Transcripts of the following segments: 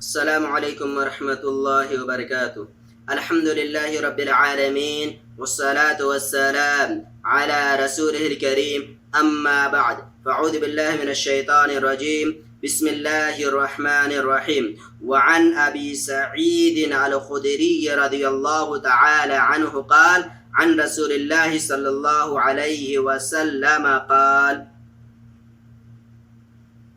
السلام عليكم ورحمة الله وبركاته. الحمد لله رب العالمين والصلاة والسلام على رسوله الكريم، أما بعد، فأعوذ بالله من الشيطان الرجيم. بسم الله الرحمن الرحيم. وعن أبي سعيد الخدري رضي الله تعالى عنه قال عن رسول الله صلى الله عليه وسلم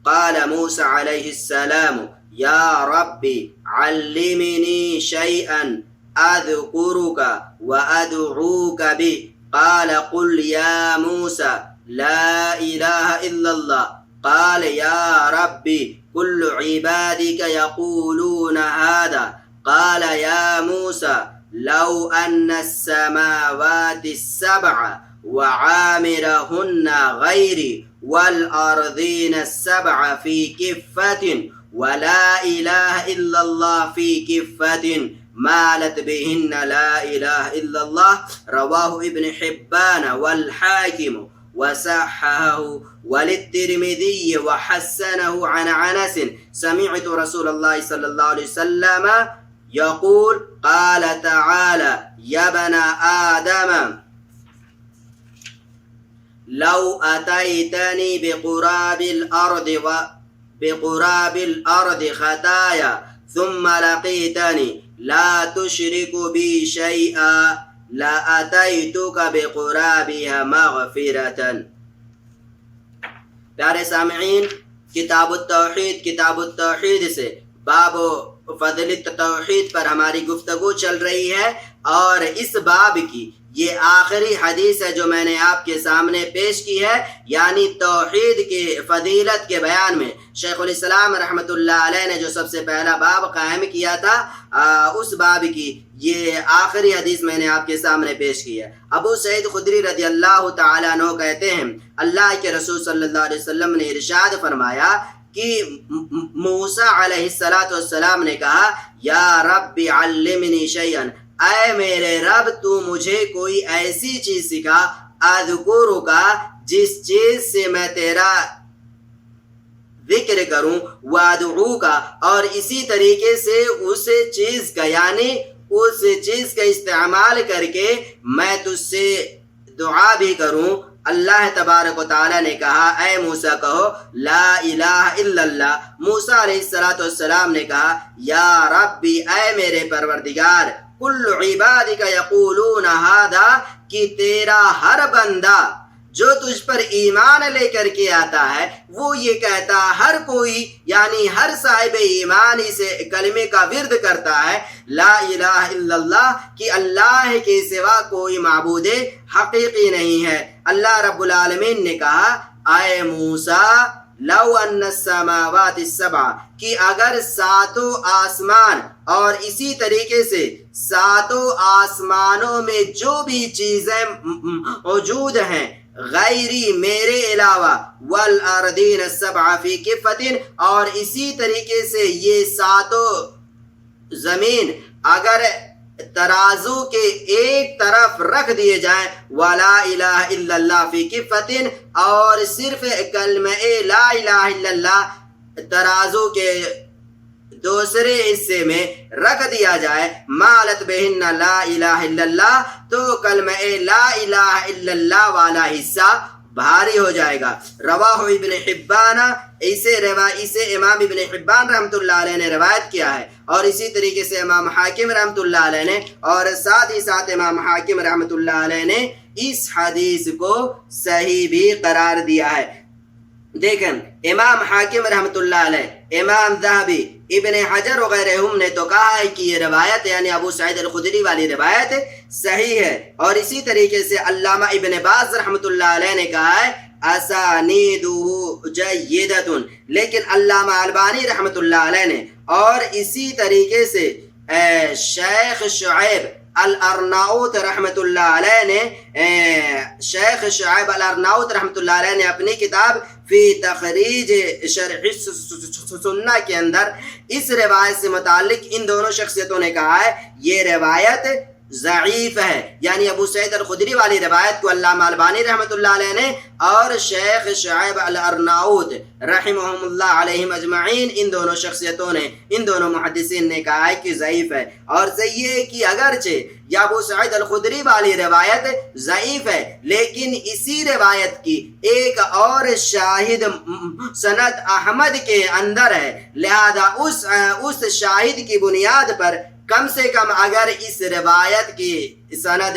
قال موسى عليه السلام: يا ربي علمني شيئا أذكرك وأدعوك به. قال: قل يا موسى لا إله إلا الله. قال: يا ربي كل عبادك يقولون هذا. قال: يا موسى لو أن السماوات السبع وعامرهن غيري والأرضين السبع في كفة ولا إله إلا الله في كفة مالت بهن لا إله إلا الله. رواه ابن حبان والحاكم وصححه وللترمذي وحسنه عن أنس: سمعت رسول الله صلى الله عليه وسلم يقول: قال تعالى: يا ابن آدم لو أتيتني بقراب الأرض خطايا ثم لقيتني لا تشرك بي شيئا لأتيتك بقرابها مغفرة. پیارے سامعین، کتاب التوحید سے باب فضیلت توحید پر ہماری گفتگو چل رہی ہے، اور اس باب کی یہ آخری حدیث ہے جو میں نے آپ کے سامنے پیش کی ہے، یعنی توحید کے فضیلت کے بیان میں شیخ الاسلام رحمۃ اللہ علیہ نے جو سب سے پہلا باب قائم کیا تھا، اس باب کی یہ آخری حدیث میں نے آپ کے سامنے پیش کی ہے۔ ابو سعید خدری رضی اللہ تعالیٰ عنہ کہتے ہیں، اللہ کے رسول صلی اللہ علیہ وسلم نے ارشاد فرمایا کہ موسیٰ علیہ السلام نے کہا: یا رب علمنی شیئا، اے میرے رب تو مجھے کوئی ایسی چیز سکھا، اذکرک، جس چیز سے میں تیرا ذکر کروں، وادعوک، اور اسی طریقے سے اس چیز کا، یعنی اس چیز کا استعمال کر کے میں تجھ سے دعا بھی کروں۔ اللہ تبارک و تعالیٰ نے کہا: اے موسیٰ کہو لا الہ الا اللہ۔ موسیٰ علیہ السلام نے کہا: یا ربی، اے میرے پروردگار، کل عبادک یقولون ھذا، کہ تیرا ہر بندہ جو تجھ پر ایمان لے کر کے آتا ہے وہ یہ کہتا، ہر کوئی یعنی ہر صاحب ایمان اسے کلمے کا ورد کرتا ہے، لا الہ الا اللہ، کہ اللہ کے سوا کوئی معبود حقیقی نہیں ہے۔ اللہ رب العالمین نے کہا: اے موسیٰ لو ان السماوات السبع، کہ اگر ساتوں آسمان اور اسی طریقے سے ساتوں آسمانوں میں جو بھی چیزیں موجود ہیں غیری، میرے علاوہ، والارضین السبع فی کفۃ، اور اسی طریقے سے یہ ساتوں زمین اگر ترازو کے ایک طرف رکھ دیے جائیں، ولا الہ الا اللہ فی کفۃ، اور صرف کلمہ لا الہ الا اللہ ترازو کے دوسرے حصے میں رکھ دیا جائے، مالت بہن لا الہ الا اللہ، تو کلمہ لا الہ الا اللہ والا حصہ بھاری ہو جائے گا۔ رواہ ابن حبان، اسے امام ابن حبان رحمۃ اللہ علیہ نے روایت کیا ہے، اور اسی طریقے سے امام حاکم رحمۃ اللہ علیہ نے، اور ساتھ ہی ساتھ امام حاکم رحمۃ اللہ علیہ نے اس حدیث کو صحیح بھی قرار دیا ہے۔ دیکھیں، امام حاکم رحمۃ اللہ علیہ، امام ذہبی، ابن حجر وغیرہ نے تو کہا ہے کہ یہ روایت یعنی ابو سعید الخدری والی روایت صحیح ہے، اور اسی طریقے سے علامہ ابن باز رحمۃ اللہ علیہ نے کہا ہے اسانیدہ جیدۃ، لیکن علامہ البانی رحمۃ اللہ علیہ نے، اور اسی طریقے سے شیخ شعیب الارناؤت رحمۃ اللہ علیہ نے، شیخ شعیب الارناؤت رحمۃ اللہ علیہ نے اپنی کتاب فی تخریج شرح سنہ کے اندر اس روایت سے متعلق ان دونوں شخصیتوں نے کہا ہے یہ روایت ضعیف ہے. یعنی ابو سعید الخدری والی روایت کو علامہ البانی رحمۃ اللہ علیہ نے اور شیخ شعیب الارناؤط رحمہم اللہ علیہم اجمعین ان دونوں شخصیتوں نے، ان دونوں محدثین نے کہا ہے کہ ضعیف ہے. اور صحیح ہے کہ اگرچہ یا ابو سعید الخدری والی روایت ضعیف ہے لیکن اسی روایت کی ایک اور شاہد سند احمد کے اندر ہے، لہذا اس شاہد کی بنیاد پر کم سے کم اگر اس روایت کی سند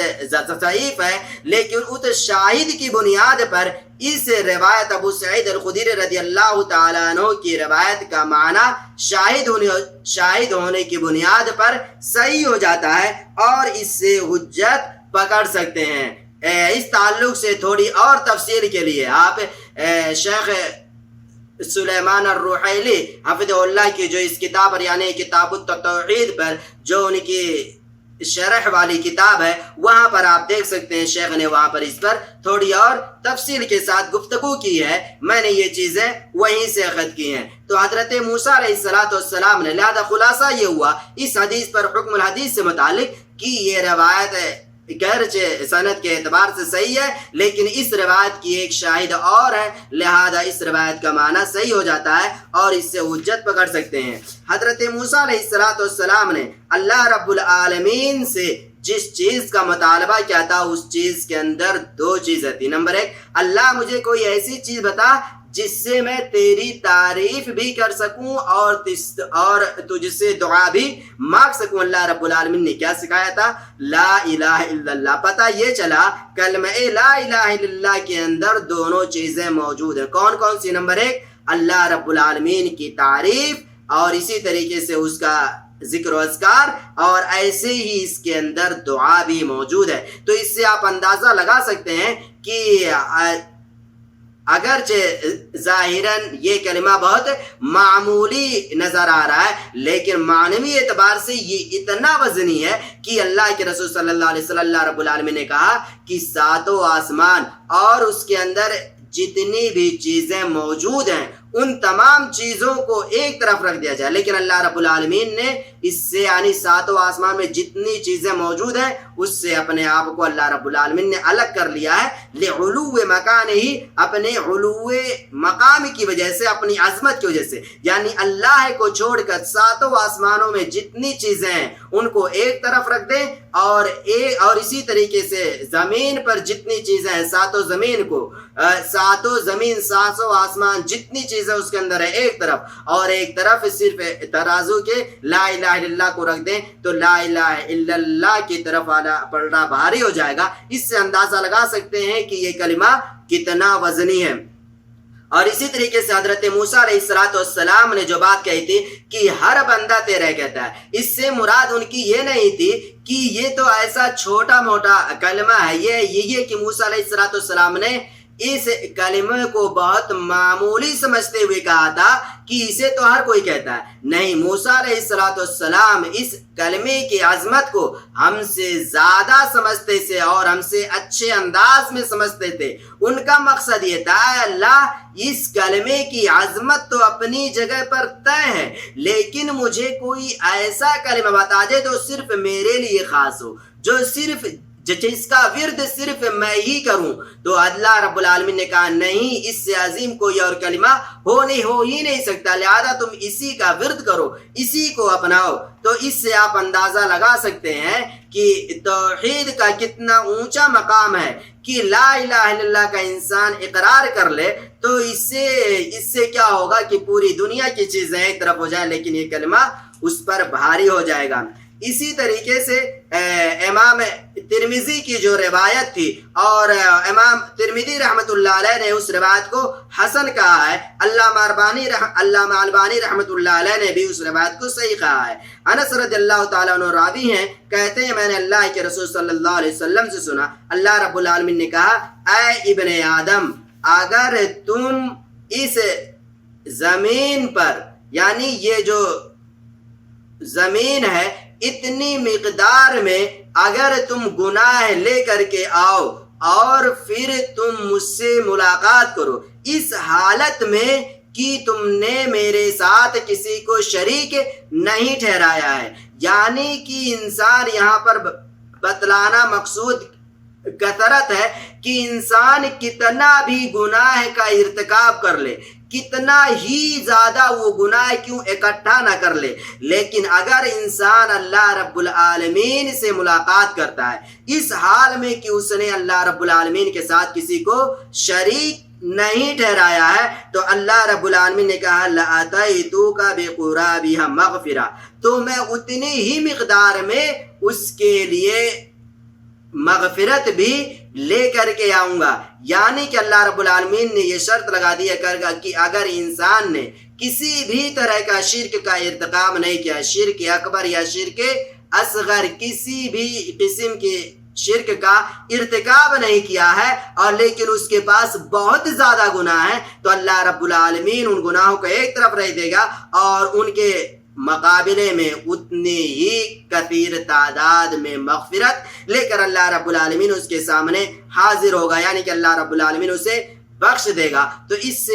ضعیف ہے لیکن اس شاہد کی بنیاد پر اس روایت ابو سعید الخدری رضی اللہ تعالیٰ عنہ کی روایت کا معنی شاہد ہونے کی بنیاد پر صحیح ہو جاتا ہے اور اس سے حجت پکڑ سکتے ہیں. اس تعلق سے تھوڑی اور تفصیل کے لیے آپ شیخ سلیمان الروحیلی حفظہ اللہ کی جو اس کتاب پر یعنی کتاب التوحید پر جو ان کی شرح والی کتاب ہے وہاں پر آپ دیکھ سکتے ہیں شیخ نے وہاں پر اس پر تھوڑی اور تفصیل کے ساتھ گفتگو کی ہے. میں نے یہ چیزیں وہیں سے اخذ کی ہیں. تو حضرت موسیٰ علیہ السلام نے لہذا خلاصہ یہ ہوا اس حدیث پر حکم الحدیث سے متعلق کہ یہ روایت گرچہ سند کے اعتبار سے صحیح ہے لیکن اس روایت کی ایک شاہد اور ہے، لہذا اس روایت کا معنی صحیح ہو جاتا ہے اور اس سے حجت پکڑ سکتے ہیں. حضرت موسیٰ علیہ السلام نے اللہ رب العالمین سے جس چیز کا مطالبہ کیا تھا اس چیز کے اندر دو چیزیں تھی. نمبر ایک، اللہ مجھے کوئی ایسی چیز بتا جس سے میں تیری تعریف بھی کر سکوں اور تجھ سے دعا بھی مانگ سکوں. اللہ رب العالمین نے کیا سکھایا تھا؟ لا الہ الا اللہ. پتہ یہ چلا کلمہ لا الہ الا اللہ کے اندر دونوں چیزیں موجود ہیں. کون کون سی؟ نمبر ایک، اللہ رب العالمین کی تعریف اور اسی طریقے سے اس کا ذکر و اذکار، اور ایسے ہی اس کے اندر دعا بھی موجود ہے. تو اس سے آپ اندازہ لگا سکتے ہیں کہ اگرچہ ظاہراً یہ کلمہ بہت معمولی نظر آ رہا ہے لیکن معنوی اعتبار سے یہ اتنا وزنی ہے کہ اللہ کے رسول صلی اللہ علیہ وسلم اللہ رب العالمین نے کہا کہ ساتوں آسمان اور اس کے اندر جتنی بھی چیزیں موجود ہیں ان تمام چیزوں کو ایک طرف رکھ دیا جائے. لیکن اللہ رب العالمین نے اس سے یعنی ساتوں آسمان میں جتنی چیزیں موجود ہیں اس سے اپنے آپ کو اللہ رب العالمین نے الگ کر لیا ہے لعلو مکان ہی، اپنے علو مقام کی وجہ سے، اپنی عظمت کی وجہ سے. یعنی اللہ کو چھوڑ کر ساتوں آسمانوں میں جتنی چیزیں ہیں ان کو ایک طرف رکھ دیں اور اسی طریقے سے زمین پر جتنی چیزیں ہیں ساتوں زمین کو ساتوں زمین ساتوں آسمان جتنی چیزیں اس کے اندر ہے ایک طرف، اور ایک طرف صرف ترازو کے لا الہ الا اللہ کو رکھ دیں تو لا الہ الا اللہ کی طرف پڑنا بھاری ہو جائے گا. اس سے اندازہ لگا سکتے ہیں کہ یہ کلمہ کتنا وزنی ہے. اور اسی طریقے سے حضرت موسیٰ علیہ السلام نے جو بات کہی تھی کہ ہر بندہ تیرا کہتا ہے، اس سے مراد ان کی یہ نہیں تھی کہ یہ تو ایسا چھوٹا موٹا کلمہ ہے. یہ کہ موسیٰ علیہ السلام نے اس کلمے کو بہت معمولی سمجھتے ہوئے کہا تھا کہ اسے تو ہر کوئی کہتا ہے. نہیں، موسیٰ علیہ السلام اس کلمے کی عظمت کو ہم سے زیادہ سمجھتے تھے اور ہم سے اچھے انداز میں سمجھتے تھے. ان کا مقصد یہ تھا اللہ اس کلمے کی عظمت تو اپنی جگہ پر طے ہے لیکن مجھے کوئی ایسا کلمہ بتا دے جو صرف میرے لیے خاص ہو، جس کا ورد صرف میں ہی کروں. تو اللہ رب العالمین نے کہا نہیں، اس سے عظیم کوئی اور کلمہ ہو ہی نہیں سکتا، لہذا تم اسی کا ورد کرو، اسی کو اپناؤ. تو اس سے آپ اندازہ لگا سکتے ہیں کہ توحید کا کتنا اونچا مقام ہے کہ لا الہ الا اللہ کا انسان اقرار کر لے تو اس سے کیا ہوگا کہ پوری دنیا کی چیزیں ایک طرف ہو جائیں لیکن یہ کلمہ اس پر بھاری ہو جائے گا. اسی طریقے سے امام ترمذی کی جو روایت تھی اور امام ترمذی رحمۃ اللہ علیہ نے اس روایت کو حسن کہا ہے. علامہ البانی رحمۃ اللہ علیہ نے بھی اس روایت کو صحیح کہا ہے. انس رضی اللہ تعالیٰ عنہ راوی ہیں، کہتے ہیں میں نے اللہ کے رسول صلی اللہ علیہ وسلم سے سنا اللہ رب العالمین نے کہا اے ابن آدم، اگر تم اس زمین پر یعنی یہ جو زمین ہے اتنی مقدار میں اگر تم گناہ لے کر کے آؤ اور پھر تم مجھ سے ملاقات کرو اس حالت میں کہ تم نے میرے ساتھ کسی کو شریک نہیں ٹھہرایا ہے. یعنی کہ انسان یہاں پر بتلانا مقصود کثرت ہے کہ انسان کتنا بھی گناہ کا ارتکاب کر لے، کتنا ہی زیادہ وہ گناہ کیوں اکٹھا نہ کر لے، لیکن اگر انسان اللہ رب العالمین سے ملاقات کرتا ہے اس حال میں کہ اس نے اللہ رب العالمین کے ساتھ کسی کو شریک نہیں ٹھہرایا ہے، تو اللہ رب العالمین نے کہا لَأَتَيْتُكَ بِقُرَابِهَا مَغْفِرَةً، تو میں اتنی ہی مقدار میں اس کے لیے مغفرت بھی لے کر کے آؤں گا۔ یعنی کہ اللہ رب العالمین نے یہ شرط لگا دیا کہ اگر انسان نے کسی بھی طرح کا شرک کا ارتکاب نہیں کیا، شرک اکبر یا شرک اصغر، کسی بھی قسم کے شرک کا ارتکاب نہیں کیا ہے، اور لیکن اس کے پاس بہت زیادہ گناہ ہے، تو اللہ رب العالمین ان گناہوں کو ایک طرف رکھ دے گا اور ان کے مقابلے میں اتنی ہی کثیر تعداد میں مغفرت لے کر اللہ رب العالمین اس کے سامنے حاضر ہوگا، یعنی کہ اللہ رب العالمین اسے بخش دے گا۔ تو اس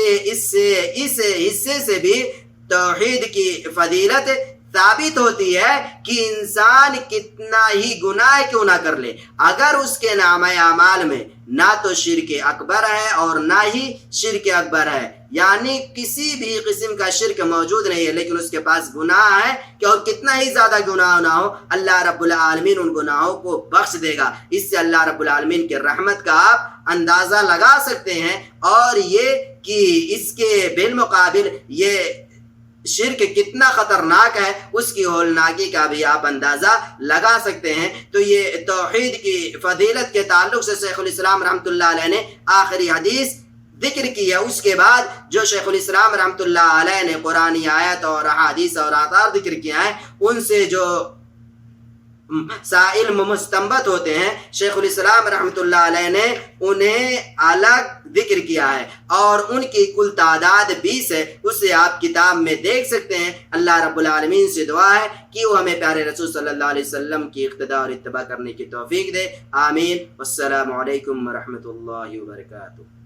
حصے سے بھی توحید کی فضیلت ثابت ہوتی ہے کہ انسان کتنا ہی گناہ کیوں نہ کر لے، اگر اس کے نامہ اعمال میں نہ تو شرک اکبر ہے اور نہ ہی شرک اکبر ہے، یعنی کسی بھی قسم کا شرک موجود نہیں ہے، لیکن اس کے پاس گناہ ہے کہ اور کتنا ہی زیادہ گناہ نہ ہو، اللہ رب العالمین ان گناہوں کو بخش دے گا۔ اس سے اللہ رب العالمین کی رحمت کا آپ اندازہ لگا سکتے ہیں، اور یہ کہ اس کے بالمقابل یہ شرک کتنا خطرناک ہے اس کی ہولناکی کا بھی آپ اندازہ لگا سکتے ہیں۔ تو یہ توحید کی فضیلت کے تعلق سے شیخ الاسلام رحمۃ اللہ علیہ نے آخری حدیث ذکر کی ہے۔ اس کے بعد جو شیخ الاسلام رحمۃ اللہ علیہ نے قرآنی آیت اور احادیث اور آثار ذکر کیا ہے، ان سے جو سائل مستنبت ہوتے ہیں، شیخ الاسلام رحمۃ اللہ علیہ نے انہیں الگ ذکر کیا ہے، اور ان کی کل تعداد 20 ہے، اسے آپ کتاب میں دیکھ سکتے ہیں۔ اللہ رب العالمین سے دعا ہے کہ وہ ہمیں پیارے رسول صلی اللہ علیہ وسلم کی اقتداء اور اتباع کرنے کی توفیق دے، آمین۔ والسلام علیکم ورحمۃ اللہ وبرکاتہ۔